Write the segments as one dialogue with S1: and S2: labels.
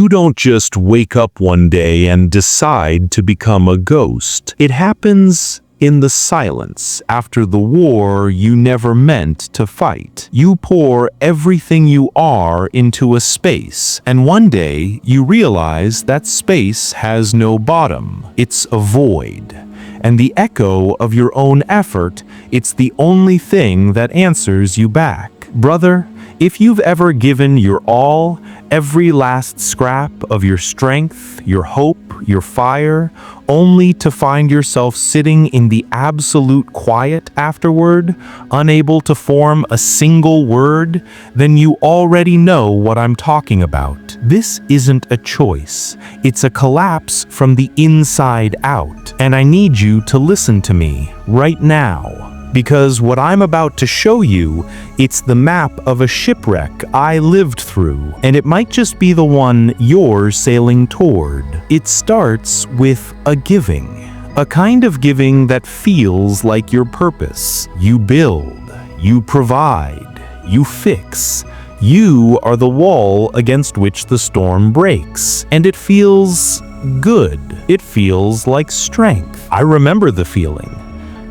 S1: You don't just wake up one day and decide to become a ghost. It happens in the silence after the war you never meant to fight. You pour everything you are into a space, and one day you realize that space has no bottom. It's a void. And the echo of your own effort, it's the only thing that answers you back. Brother, if you've ever given your all, every last scrap of your strength, your hope, your fire, only to find yourself sitting in the absolute quiet afterward, unable to form a single word, then you already know what I'm talking about. This isn't a choice. It's a collapse from the inside out. And I need you to listen to me right now. Because what I'm about to show you, it's the map of a shipwreck I lived through, and it might just be the one you're sailing toward. It starts with a giving, a kind of giving that feels like your purpose. You build, you provide, you fix. You are the wall against which the storm breaks, and it feels good. It feels like strength. I remember the feeling.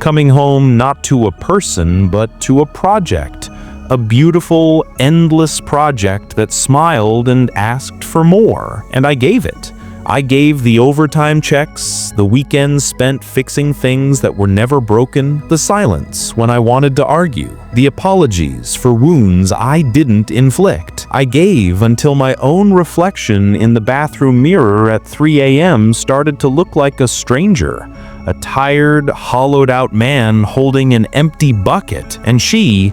S1: Coming home not to a person, but to a project. A beautiful, endless project that smiled and asked for more. And I gave it. I gave the overtime checks, the weekends spent fixing things that were never broken, the silence when I wanted to argue, the apologies for wounds I didn't inflict. I gave until my own reflection in the bathroom mirror at 3 a.m. started to look like a stranger. A tired, hollowed-out man holding an empty bucket, and she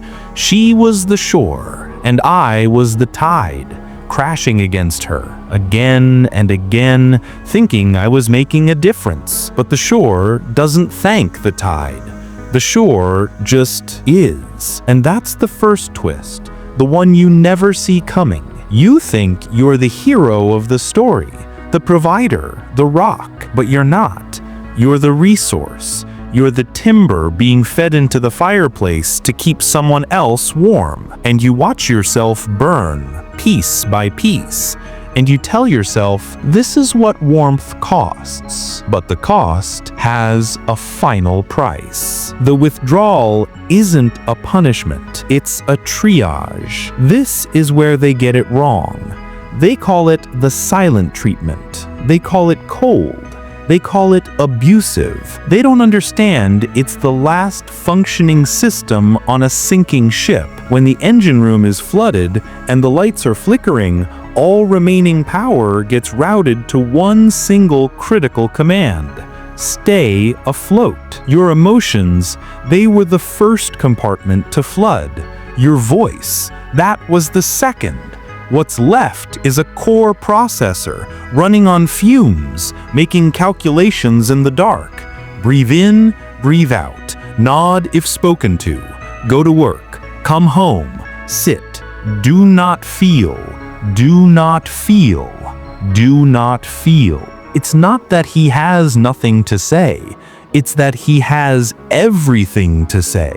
S1: was the shore, and I was the tide, crashing against her, again and again, thinking I was making a difference. But the shore doesn't thank the tide. The shore just is. And that's the first twist, the one you never see coming. You think you're the hero of the story, the provider, the rock, but you're not. You're the resource. You're the timber being fed into the fireplace to keep someone else warm. And you watch yourself burn, piece by piece. And you tell yourself, this is what warmth costs. But the cost has a final price. The withdrawal isn't a punishment. It's a triage. This is where they get it wrong. They call it the silent treatment. They call it cold. They call it abusive. They don't understand it's the last functioning system on a sinking ship. When the engine room is flooded and the lights are flickering, all remaining power gets routed to one single critical command: stay afloat. Your emotions, they were the first compartment to flood. Your voice, that was the second. What's left is a core processor running on fumes, making calculations in the dark. Breathe in, breathe out. Nod if spoken to. Go to work. Come home. Sit. Do not feel. Do not feel. Do not feel. It's not that he has nothing to say. It's that he has everything to say.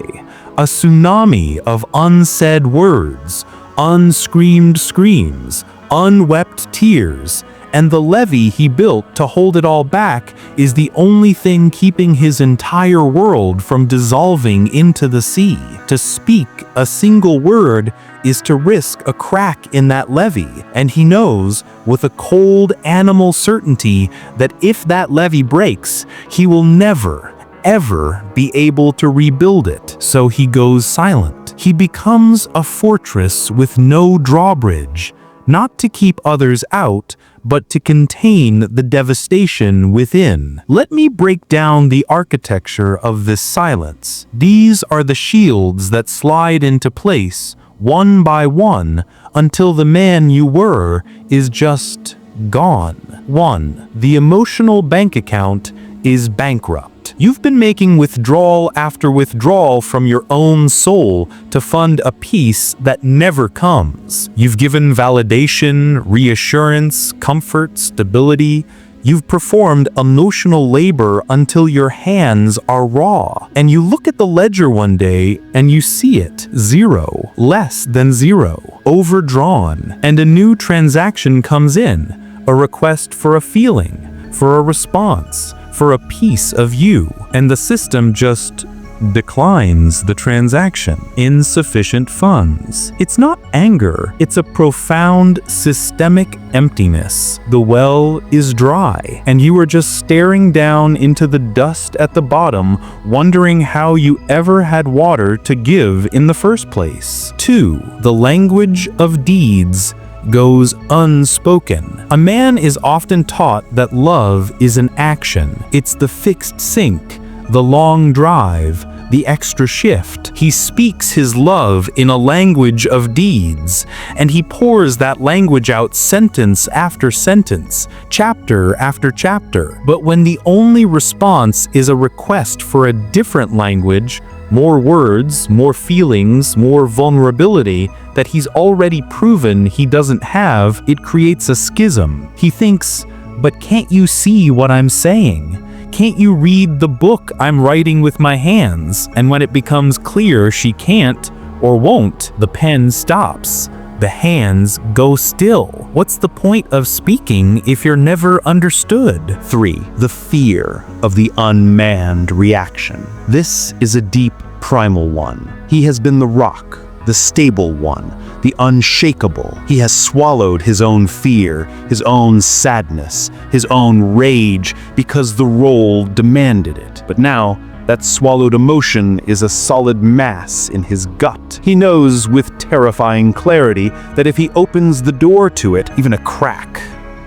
S1: A tsunami of unsaid words, unscreamed screams, unwept tears, and the levee he built to hold it all back is the only thing keeping his entire world from dissolving into the sea. To speak a single word is to risk a crack in that levee, and he knows with a cold animal certainty that if that levee breaks, he will never, ever be able to rebuild it. So he goes silent. He becomes a fortress with no drawbridge, not to keep others out, but to contain the devastation within. Let me break down the architecture of this silence. These are the shields that slide into place, one by one, until the man you were is just gone. 1. The emotional bank account is bankrupt. You've been making withdrawal after withdrawal from your own soul to fund a peace that never comes. You've given validation, reassurance, comfort, stability. You've performed emotional labor until your hands are raw. And you look at the ledger one day and you see it, zero, less than zero, overdrawn. And a new transaction comes in. a request for a feeling, for a response, for a piece of you, and the system just declines the transaction. Insufficient funds. It's not anger, it's a profound systemic emptiness. The well is dry, and you are just staring down into the dust at the bottom, wondering how you ever had water to give in the first place. 2. The language of deeds goes unspoken. A man is often taught that love is an action. It's the fixed sink, the long drive, the extra shift. He speaks his love in a language of deeds, and he pours that language out sentence after sentence, chapter after chapter. But when the only response is a request for a different language, more words, more feelings, more vulnerability that he's already proven he doesn't have, it creates a schism. He thinks, but can't you see what I'm saying? Can't you read the book I'm writing with my hands? And when it becomes clear she can't or won't, the pen stops. The hands go still. What's the point of speaking if you're never understood? 3. The fear of the unmanned reaction. This is a deep, primal one. He has been the rock, the stable one, the unshakable. He has swallowed his own fear, his own sadness, his own rage, because the role demanded it. But now, that swallowed emotion is a solid mass in his gut. He knows with terrifying clarity that if he opens the door to it, even a crack,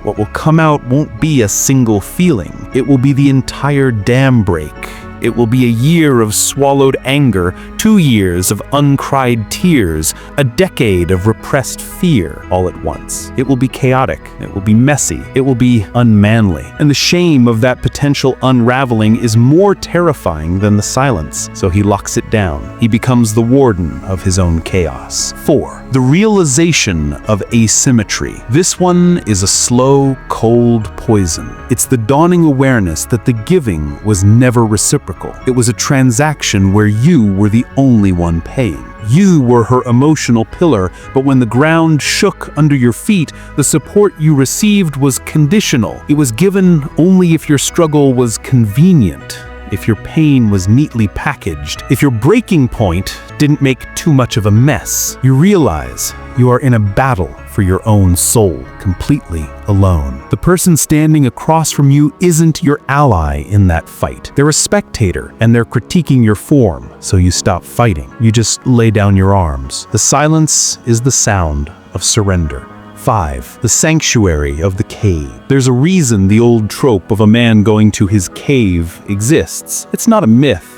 S1: what will come out won't be a single feeling. It will be the entire dam break. It will be a year of swallowed anger, 2 years of uncried tears, a decade of repressed fear all at once. It will be chaotic, it will be messy, it will be unmanly. And the shame of that potential unraveling is more terrifying than the silence, so he locks it down. He becomes the warden of his own chaos. 4. The realization of asymmetry. This one is a slow, cold poison. It's the dawning awareness that the giving was never reciprocal. It was a transaction where you were the only one paying. You were her emotional pillar, but when the ground shook under your feet, the support you received was conditional. It was given only if your struggle was convenient, if your pain was neatly packaged, if your breaking point didn't make too much of a mess. You realize you are in a battle for your own soul, completely alone. The person standing across from you isn't your ally in that fight. They're a spectator, and they're critiquing your form, so you stop fighting. You just lay down your arms. The silence is the sound of surrender. 5. The sanctuary of the cave. There's a reason the old trope of a man going to his cave exists. It's not a myth.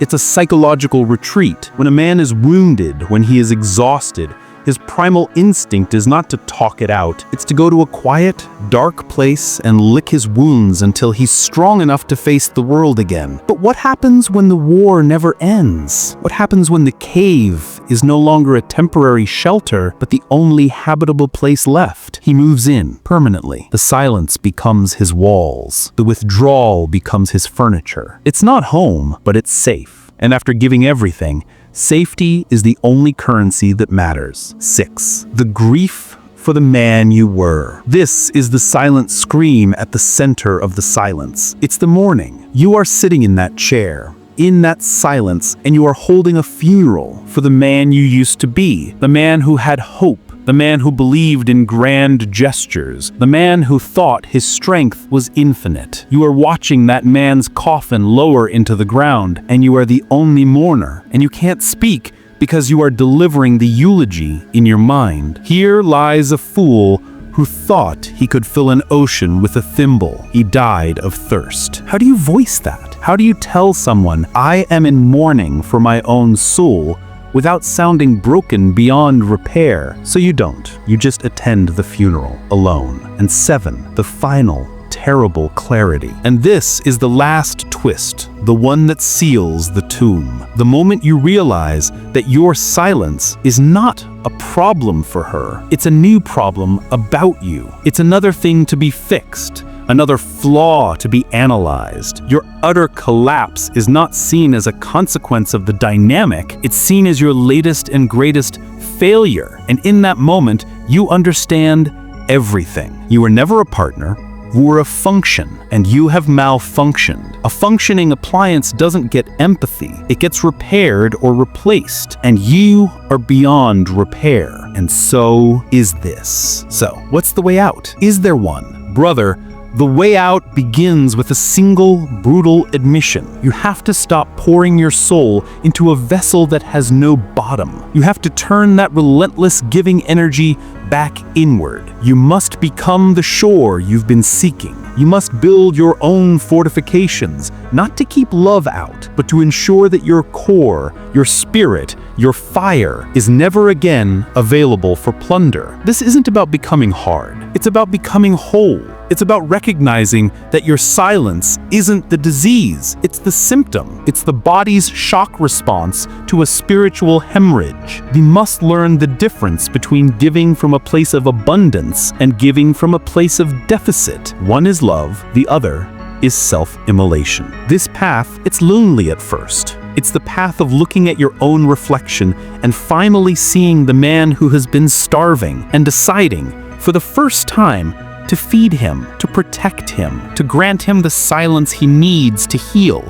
S1: It's a psychological retreat. When a man is wounded, when he is exhausted, his primal instinct is not to talk it out. It's to go to a quiet, dark place and lick his wounds until he's strong enough to face the world again. But what happens when the war never ends? What happens when the cave is no longer a temporary shelter, but the only habitable place left? He moves in permanently. The silence becomes his walls. The withdrawal becomes his furniture. It's not home, but it's safe. And after giving everything, safety is the only currency that matters. 6. The grief for the man you were. This is the silent scream at the center of the silence. It's the mourning. You are sitting in that chair, in that silence, and you are holding a funeral for the man you used to be, the man who had hope, the man who believed in grand gestures, the man who thought his strength was infinite. You are watching that man's coffin lower into the ground, and you are the only mourner, and you can't speak because you are delivering the eulogy in your mind. Here lies a fool who thought he could fill an ocean with a thimble. He died of thirst. How do you voice that? How do you tell someone, I am in mourning for my own soul, without sounding broken beyond repair? So you don't. You just attend the funeral alone. And 7, the final, terrible clarity. And this is the last twist, the one that seals the tomb. The moment you realize that your silence is not a problem for her. It's a new problem about you. It's another thing to be fixed, another flaw to be analyzed. Your utter collapse is not seen as a consequence of the dynamic. It's seen as your latest and greatest failure. And in that moment, you understand
S2: everything. You were never a partner. You were a function, and you have malfunctioned. A functioning appliance doesn't get empathy. It gets repaired or replaced, and you are beyond repair. And so is this. So, what's the way out? Is there one? Brother, the way out begins with a single, brutal admission. You have to stop pouring your soul into a vessel that has no bottom. You have to turn that relentless giving energy back inward. You must become the shore you've been seeking. You must build your own fortifications, not to keep love out, but to ensure that your core, your spirit, your fire is never again available for plunder. This isn't about becoming hard. It's about becoming whole. It's about recognizing that your silence isn't the disease, it's the symptom. It's the body's shock response to a spiritual hemorrhage. We must learn the difference between giving from a place of abundance and giving from a place of deficit. One is love, the other is self-immolation. This path, it's lonely at first. It's the path of looking at your own reflection and finally seeing the man who has been starving and deciding, for the first time, to feed him, to protect him, to grant him the silence he needs to heal,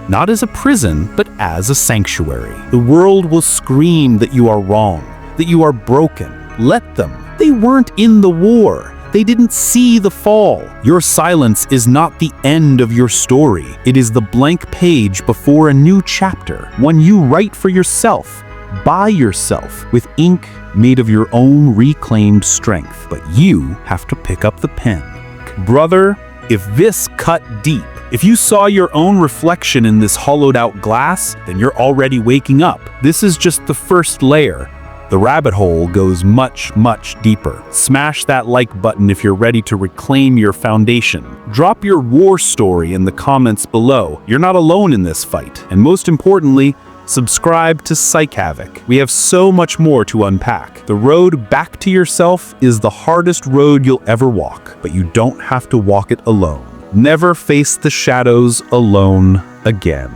S2: not as a prison, but as a sanctuary. The world will scream that you are wrong, that you are broken. Let them. They weren't in the war. They didn't see the fall. Your silence is not the end of your story. It is the blank page before a new chapter, one you write for yourself, by yourself, with ink made of your own reclaimed strength. But you have to pick up the pen. Brother, if this cut deep, if you saw your own reflection in this hollowed out glass, then you're already waking up. This is just the first layer. The rabbit hole goes much, much deeper. Smash that like button if you're ready to reclaim your foundation. Drop your war story in the comments below. You're not alone in this fight. And most importantly, subscribe to PsycheHavoc. We have so much more to unpack. The road back to yourself is the hardest road you'll ever walk, but you don't have to walk it alone. Never face the shadows alone again.